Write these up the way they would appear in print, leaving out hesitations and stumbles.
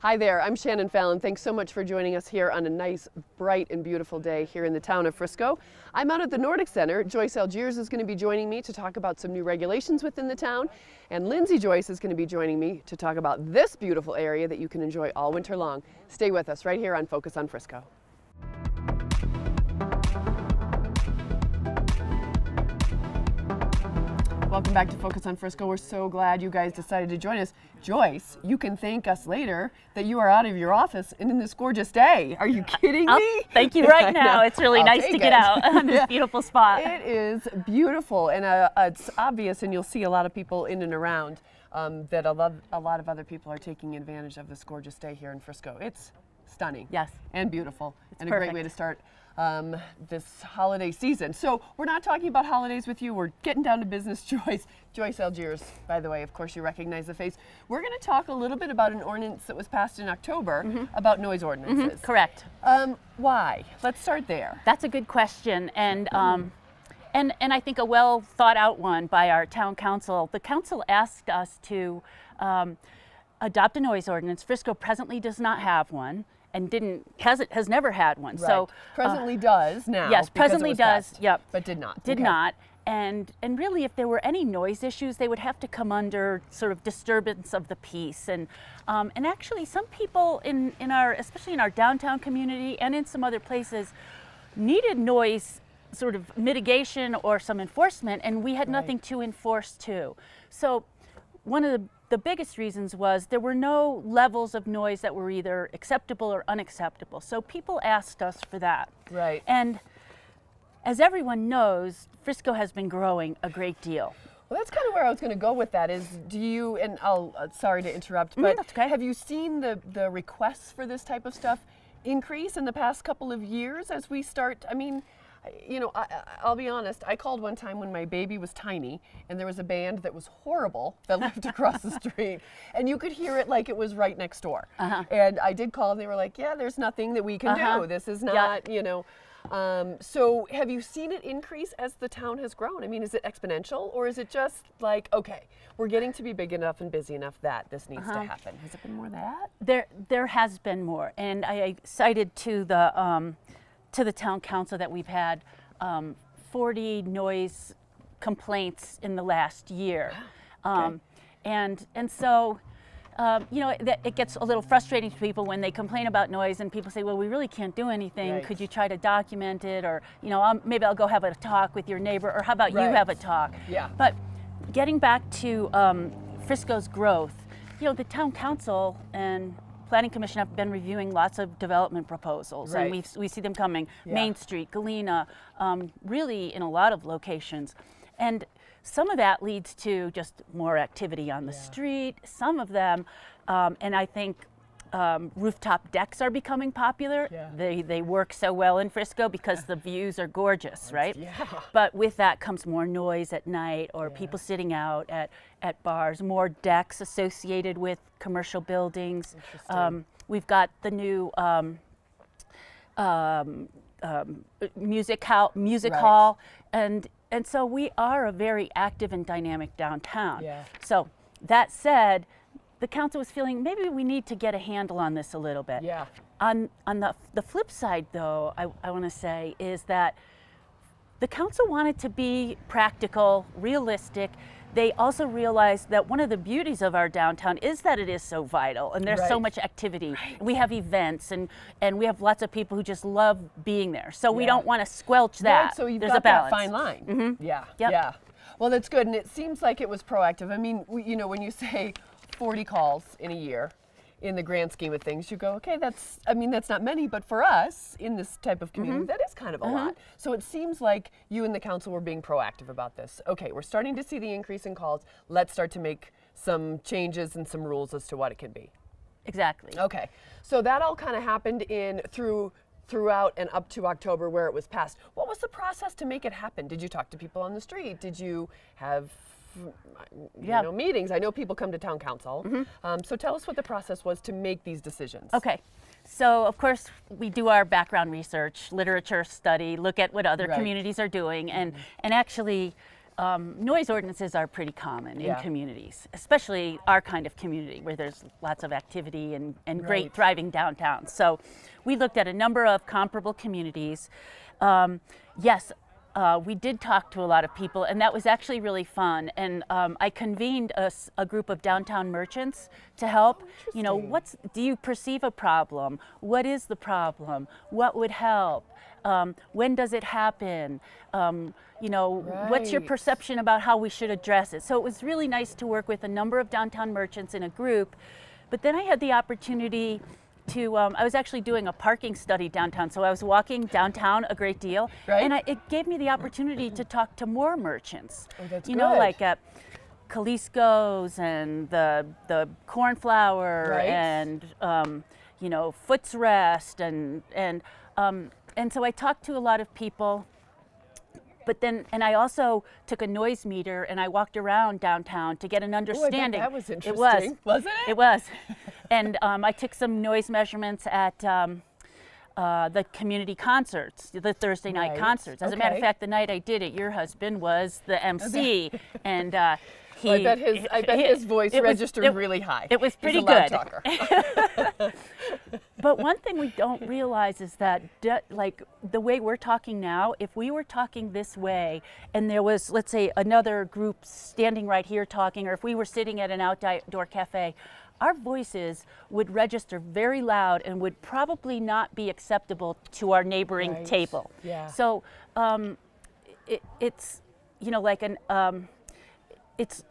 Hi there, I'm Shannon Fallon. Thanks so much for joining us here on a nice, bright and beautiful day here in the town of Frisco. I'm out at the Nordic Center. Joyce Allgaier is going to be joining me to talk about some new regulations within the town. And Lindsay Joyce is going to be joining me to talk about this beautiful area that you can enjoy all winter long. Stay with us right here on Focus on Frisco. Welcome back to Focus on Frisco. We're so glad you guys decided to join us. Joyce, you can thank us later that you are out of your office and in this gorgeous day. Are you kidding me? Thank you right now. It's really I'll nice to get out on this beautiful spot. It is beautiful, and it's obvious, and you'll see a lot of people in and around that a lot of other people are taking advantage of this gorgeous day here in Frisco. It's stunning. Yes. And beautiful. And perfect. A great way to start this holiday season. So we're not talking about holidays with you. We're getting down to business. Joyce Allgaier, by the way, of course you recognize the face. We're going to talk a little bit about an ordinance that was passed in October about noise ordinances. Correct. Why? Let's start there. That's a good question, and I think a well thought out one by our town council. The council asked us to adopt a noise ordinance. Frisco presently does not have one. And has never had one. Right. So presently does now. Yes, presently does. Passed, yep. But did not. Did not. And really, if there were any noise issues, they would have to come under sort of disturbance of the peace. And actually, some people in our, especially in our downtown community and in some other places, needed noise sort of mitigation or some enforcement, and we had nothing to enforce too. So one of the biggest reasons was there were no levels of noise that were either acceptable or unacceptable. So people asked us for that. Right. And as everyone knows, Frisco has been growing a great deal. Well, that's kind of where I was going to go with that is, do you, and I'll, sorry to interrupt, but that's okay. Have you seen the requests for this type of stuff increase in the past couple of years as we start, I mean, you know, I'll be honest, I called one time when my baby was tiny and there was a band that was horrible that lived across the street and you could hear it like it was right next door. And I did call and they were like, yeah, there's nothing that we can do. This is not, you know. So have you seen it increase as the town has grown? I mean, is it exponential or is it just like, okay, we're getting to be big enough and busy enough that this needs to happen? Has it been more than that? There has been more. And I cited to the town council that we've had 40 noise complaints in the last year. And so, you know, it gets a little frustrating to people when they complain about noise and people say, well, we really can't do anything. Right. Could you try to document it? Or, you know, maybe I'll go have a talk with your neighbor, or how about you have a talk? Yeah. But getting back to Frisco's growth, you know, the town council and Planning Commission have been reviewing lots of development proposals, and we see them coming. Main Street, Galena, really in a lot of locations. And some of that leads to just more activity on the street. Some of them, and I think rooftop decks are becoming popular. They work so well in Frisco because the views are gorgeous, right? But with that comes more noise at night, or people sitting out at bars, more decks associated with commercial buildings. We've got the new music hall, and so we are a very active and dynamic downtown. So that said, the council was feeling maybe we need to get a handle on this a little bit. On the flip side, though, I want to say is that the council wanted to be practical, realistic. They also realized that one of the beauties of our downtown is that it is so vital and there's so much activity. We have events and we have lots of people who just love being there. So we don't want to squelch that. So you've There's got a balance. that fine line. Yeah. Well, that's good, and it seems like it was proactive. I mean, you know, when you say 40 calls in a year, in the grand scheme of things, you go, okay, that's not many, but for us in this type of community, that is kind of a lot. So it seems like you and the council were being proactive about this. Okay, we're starting to see the increase in calls. Let's start to make some changes and some rules as to what it can be. Exactly. Okay, so that all kind of happened throughout and up to October where it was passed. What was the process to make it happen? Did you talk to people on the street? Did you have you know, meetings? I know people come to town council. So tell us what the process was to make these decisions. Okay. So of course we do our background research, literature study, look at what other communities are doing, and actually Noise ordinances are pretty common in Yeah. communities, especially our kind of community where there's lots of activity and great thriving downtowns. So we looked at a number of comparable communities. Yes, we did talk to a lot of people, and that was actually really fun. And I convened a group of downtown merchants to help. You know, do you perceive a problem? What is the problem? What would help? When does it happen? You know, what's your perception about how we should address it? So it was really nice to work with a number of downtown merchants in a group. But then I had the opportunity to, I was actually doing a parking study downtown. So I was walking downtown a great deal. And it gave me the opportunity to talk to more merchants. Oh, that's you know, like at Jalisco's and the Cornflower and, you know, Foot's Rest and so I talked to a lot of people, but then, and I also took a noise meter and I walked around downtown to get an understanding. That was interesting. It was. Wasn't it? It was. And I took some noise measurements at the community concerts, the Thursday night concerts. As a matter of fact, the night I did it, your husband was the MC, and I bet his voice registered really high. It was pretty He's a loud good. talker. But one thing we don't realize is that, like the way we're talking now, if we were talking this way and there was, let's say, another group standing right here talking, or if we were sitting at an outdoor cafe, our voices would register very loud and would probably not be acceptable to our neighboring table. Yeah. So it's, you know, like it's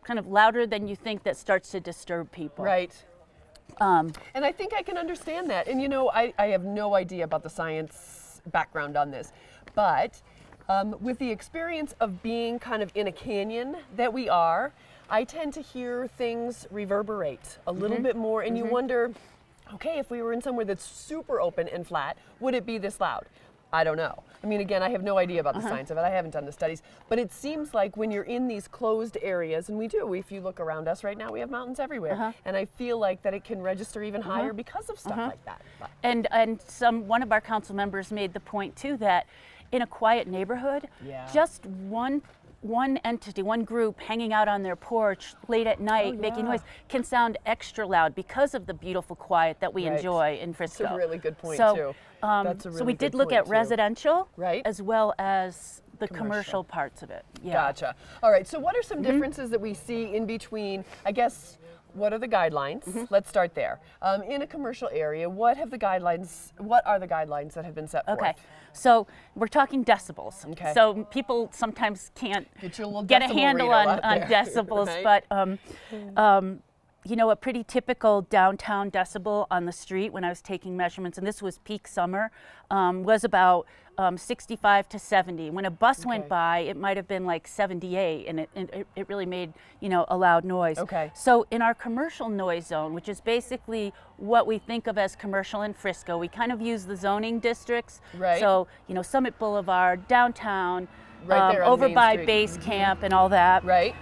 kind of louder than you think that starts to disturb people. Right. And I think I can understand that. And you know, I have no idea about the science background on this, but with the experience of being kind of in a canyon that we are, I tend to hear things reverberate a little bit more, and you wonder, okay, if we were in somewhere that's super open and flat, would it be this loud? I don't know. I mean, again, I have no idea about the science of it. I haven't done the studies. But it seems like when you're in these closed areas, and we do, if you look around us right now, we have mountains everywhere. And I feel like that it can register even higher because of stuff like that. But. And one of our council members made the point, too, that in a quiet neighborhood, just one entity, one group hanging out on their porch late at night making noise can sound extra loud because of the beautiful quiet that we enjoy in Frisco. That's a really good point, too. That's a really so we did good look point, at residential right? as well as the commercial parts of it. Yeah. Gotcha. All right, so what are some differences that we see in between, I guess, what are the guidelines? Let's start there. In a commercial area, what are the guidelines that have been set forth? Okay, so we're talking decibels. Okay. So people sometimes can't get a handle on decibels, but you know, a pretty typical downtown decibel on the street when I was taking measurements, and this was peak summer, was about 65 to 70. When a bus went by, it might have been like 78, and it really made, you know, a loud noise. Okay. So in our commercial noise zone, which is basically what we think of as commercial in Frisco, we kind of use the zoning districts. Right. So, you know, Summit Boulevard, downtown, right there on over Main by Street. Base Camp and all that. Right.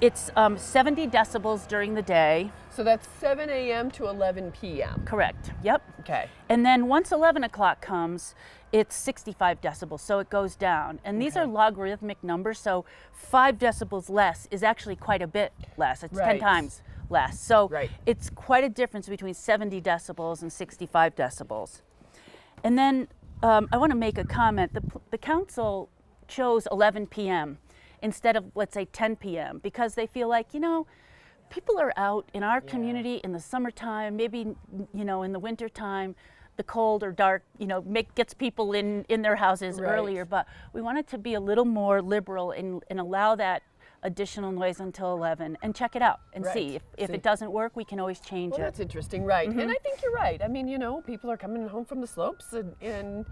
It's 70 decibels during the day. So that's 7 a.m. to 11 p.m. Correct. Yep. Okay. And then once 11 o'clock comes, it's 65 decibels, so it goes down. And these are logarithmic numbers, so 5 decibels less is actually quite a bit less. It's 10 times less. So it's quite a difference between 70 decibels and 65 decibels. And then I want to make a comment. The council chose 11 p.m. instead of, let's say, 10 p.m. because they feel like, you know, people are out in our community in the summertime, maybe, you know, in the wintertime, the cold or dark, you know, gets people in their houses earlier, but we wanted to be a little more liberal and allow that additional noise until 11 and check it out and see. If it doesn't work, we can always change it. That's interesting, right. And I think you're right. I mean, you know, people are coming home from the slopes and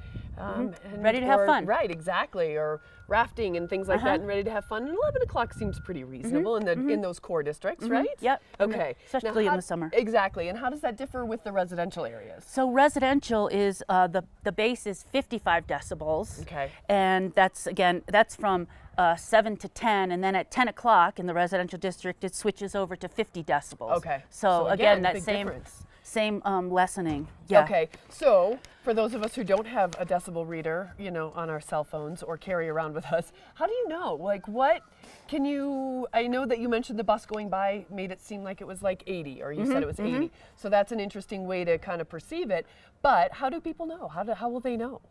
ready to have fun. Right, exactly, or rafting and things like that and ready to have fun. And 11 o'clock seems pretty reasonable in those core districts, right? Yep. Okay. Especially in the summer. Exactly. And how does that differ with the residential areas? So residential is, the base is 55 decibels. Okay. And that's, again, that's from 7 to 10, and then at 10 o'clock in the residential district, it switches over to 50 decibels. Okay. So again, that big same difference. same lessening. Yeah. Okay, so for those of us who don't have a decibel reader, you know, on our cell phones or carry around with us, how do you know? Like, what can you? I know that you mentioned the bus going by made it seem like it was like 80, or you said it was 80. So that's an interesting way to kind of perceive it. But how do people know? How will they know?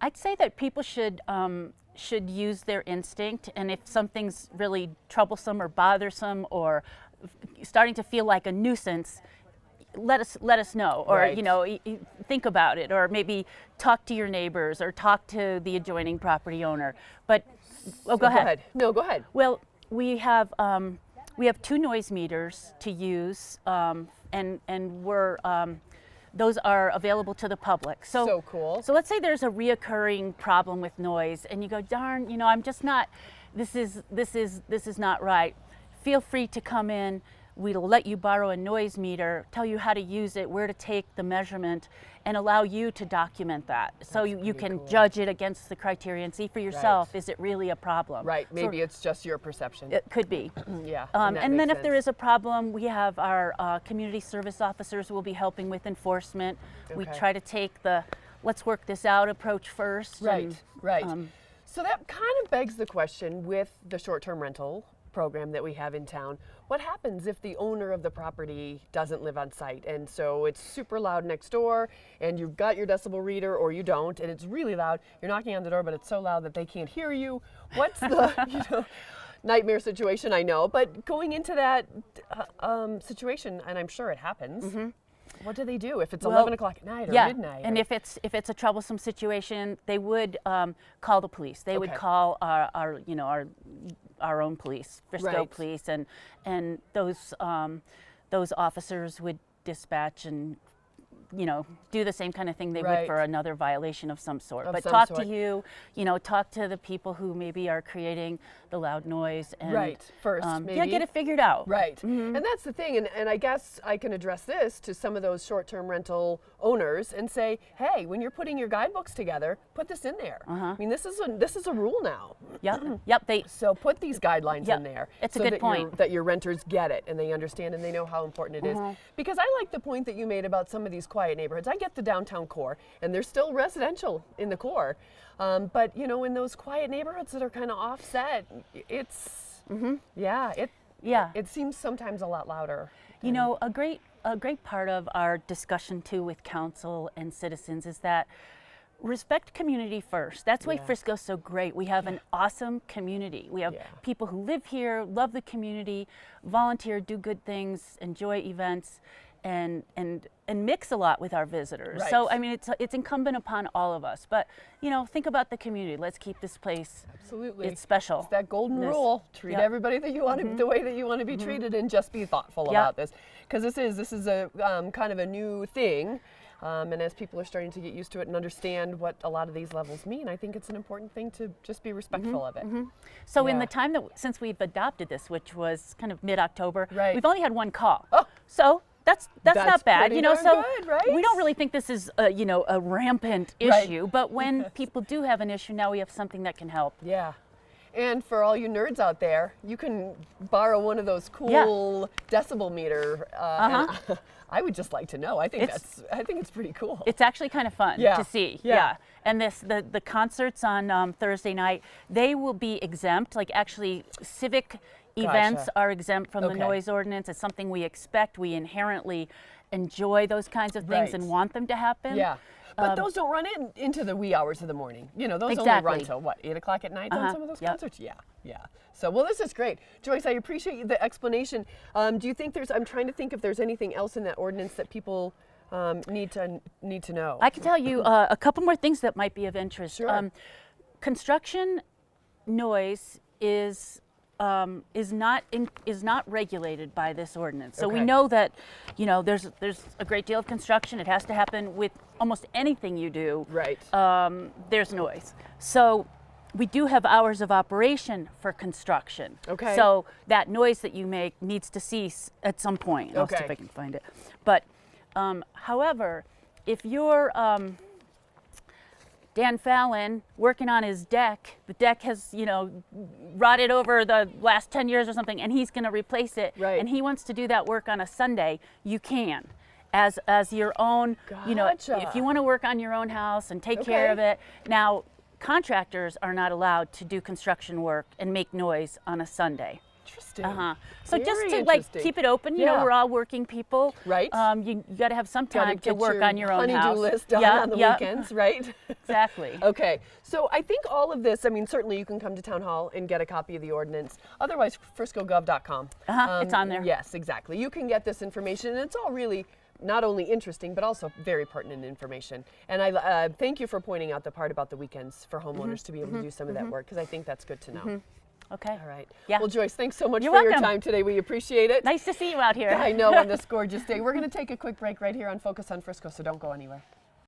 I'd say that people should use their instinct, and if something's really troublesome or bothersome or starting to feel like a nuisance, let us know, or Right. you know, think about it, or maybe talk to your neighbors or talk to the adjoining property owner. But go ahead. No, go ahead. Well, we have 2 noise meters to use, and we're those are available to the public. So cool. So let's say there's a reoccurring problem with noise, and you go, darn, you know, I'm just not. This is not right. Feel free to come in. We'll let you borrow a noise meter, tell you how to use it, where to take the measurement, and allow you to document that. So you can cool. judge it against the criteria and see for yourself, is it really a problem? Right. Maybe it's just your perception. It could be. Yeah. And then makes if there sense. is a problem, we have our community service officers who will be helping with enforcement. We Okay. try to take the let's work this out approach first. Right, and, right. So that kind of begs the question with the short-term rental program that we have in town. What happens if the owner of the property doesn't live on site, and so it's super loud next door, and you've got your decibel reader, or you don't, and it's really loud. You're knocking on the door, but it's so loud that they can't hear you. What's the nightmare situation? I know, but going into that situation, and I'm sure it happens. What do they do if it's 11 o'clock at night or midnight? And if it's a troublesome situation, they would call the police. They would Okay. call our own police, Frisco Right. police, and those officers would dispatch and do the same kind of thing they would for another violation of some sort. But talk to you, talk to the people who maybe are creating the loud noise and first, maybe. get it figured out. Right. And that's the thing, and I guess I can address this to some of those short-term rental owners and say, hey, when you're putting your guidebooks together, put this in there. I mean, this is a rule now. Yep. So put these guidelines in there. It's a so good that point. that your renters get it and they understand and they know how important it is. Because I like the point that you made about some of these quiet neighborhoods. I get the downtown core, and there's still residential in the core. But in those quiet neighborhoods that are kind of offset, it's it seems sometimes a lot louder. A great part of our discussion too with council and citizens is that respect community first. That's why Frisco's so great. We have an awesome community. We have people who live here, love the community, volunteer, do good things, enjoy events, and mix a lot with our visitors. Right. So I mean, it's incumbent upon all of us. But think about the community. Let's keep this place. Absolutely, it's special. It's that golden rule: treat everybody that you want to, the way that you want to be treated, and just be thoughtful about this. Because this is a kind of a new thing. And as people are starting to get used to it and understand what a lot of these levels mean, I think it's an important thing to just be respectful of it. So in the time since we've adopted this, which was kind of mid-October, Right. we've only had one call. Oh. So that's not bad, pretty So darn good, right? we don't really think this is a rampant issue, but when people do have an issue, now we have something that can help. Yeah. And for all you nerds out there, you can borrow one of those cool decibel meter. And I would just like to know. I think it's pretty cool. It's actually kind of fun to see. Yeah. And the concerts on Thursday night, they will be exempt. Like actually, civic events are exempt from the noise ordinance. It's something we expect. We inherently enjoy those kinds of things and want them to happen. Yeah. But those don't run into the wee hours of the morning. Those only run till what, 8 o'clock at night on some of those concerts? Yeah. So, well, this is great. Joyce, I appreciate the explanation. Do you think I'm trying to think if there's anything else in that ordinance that people need to know. I can tell you a couple more things that might be of interest. Sure. Construction noise is not regulated by this ordinance. So we know that, there's a great deal of construction. It has to happen with almost anything you do. Right. There's noise. So we do have hours of operation for construction. Okay. So that noise that you make needs to cease at some point. I'll see if I can find it. But however, if you're Dan Fallon working on his deck, the deck has, rotted over the last 10 years or something, and he's going to replace it, Right. and he wants to do that work on a Sunday, you can. as your own, you know, Gotcha. if you want to work on your own house and take care of it. Now, contractors are not allowed to do construction work and make noise on a Sunday. Interesting. So just Very to like interesting. keep it open, you know, we're all working people. Right. You got to have some time Gotta to work on your own honey-do house. list done on the weekends, right? Exactly. Okay, so I think all of this, I mean, certainly you can come to Town Hall and get a copy of the ordinance. Otherwise, friscogov.com. It's on there. Yes, exactly. You can get this information, and it's all really not only interesting, but also very pertinent information. And I thank you for pointing out the part about the weekends for homeowners to be able to do some of that work, because I think that's good to know. Okay. All right. Yeah. Well, Joyce, thanks so much You're for your welcome. time today. We appreciate it. Nice to see you out here. I know, on this gorgeous day. We're going to take a quick break right here on Focus on Frisco, so don't go anywhere.